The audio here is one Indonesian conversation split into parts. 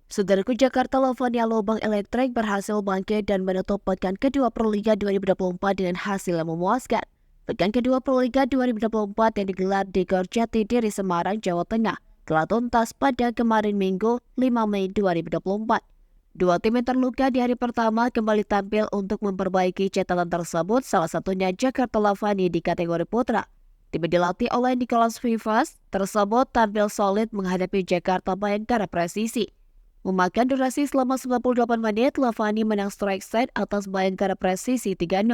Saudaraku, Jakarta Lavania Lubang Elektrik berhasil bangkit dan menutup pekan kedua Proliga 2024 dengan hasil yang memuaskan. Pekan kedua Proliga 2024 yang digelar di Gor Jatidiri, Semarang, Jawa Tengah telah tuntas pada kemarin Minggu 5 Mei 2024. Dua tim yang terluka di hari pertama kembali tampil untuk memperbaiki catatan tersebut, salah satunya Jakarta Lavani di kategori putra. Tim yang dilatih oleh Nicholas Vivas tersebut tampil solid menghadapi Jakarta Bayangkara Presisi. Memakan durasi selama 98 menit, Lavani menang strike set atas Bayangkara Presisi 3-0.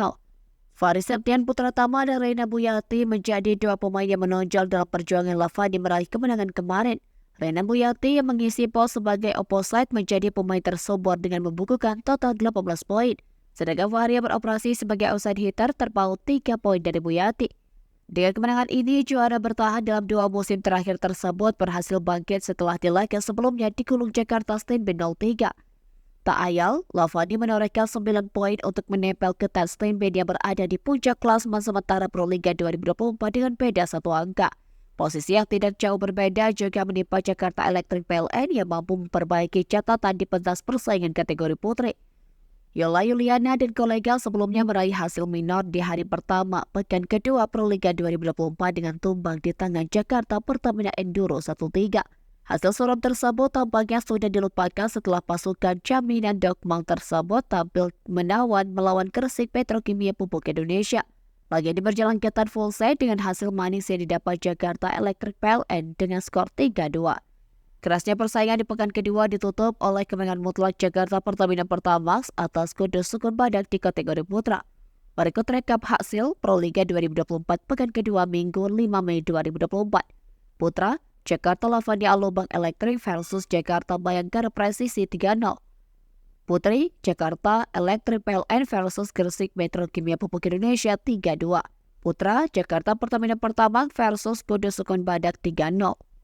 Faris Septian Putra Tama dan Reina Buyati menjadi dua pemain yang menonjol dalam perjuangan Lavani meraih kemenangan kemarin. Reina Buyati yang mengisi pos sebagai opposite menjadi pemain tersobor dengan membukukan total 18 poin. Sedangkan Fahri yang beroperasi sebagai outside hitter terpaut 3 poin dari Buyati. Dengan kemenangan ini, juara bertahan dalam dua musim terakhir tersebut berhasil bangkit setelah di laga sebelumnya digulung Jakarta Steinbe 0-3. Tak ayal, Lavani menorehkan 9 poin untuk menempel ketat Steinbe yang berada di puncak klasemen sementara Proliga 2024 dengan beda 1 angka. Posisi yang tidak jauh berbeda juga menimpa Jakarta Electric PLN yang mampu memperbaiki catatan di pentas persaingan kategori putri. Yola Yuliana dan kolega sebelumnya meraih hasil minor di hari pertama pekan kedua Proliga 2024 dengan tumbang di tangan Jakarta Pertamina Enduro 1-3. Hasil suram tersebut tampaknya sudah dilupakan setelah pasukan jaminan Dokmang tersebut tampil menawan melawan Gresik Petrokimia Pupuk Indonesia. Laga ini berjalan ketat full set dengan hasil manis yang didapat Jakarta Electric PLN dengan skor 3-2. Kerasnya persaingan di pekan kedua ditutup oleh kemenangan mutlak Jakarta Pertamina Pertamax atas Kudus Sukun Badak di kategori putra. Berikut rekap hasil Proliga 2024 pekan kedua Minggu 5 Mei 2024. Putra, Jakarta Lavania Lubang Elektrik versus Jakarta Bayangkara Presisi 3-0. Putri, Jakarta Electric PLN versus Gresik Petrokimia Pupuk Indonesia 3-2. Putra, Jakarta Pertamina Pertamax versus Kudus Sukun Badak 3-0.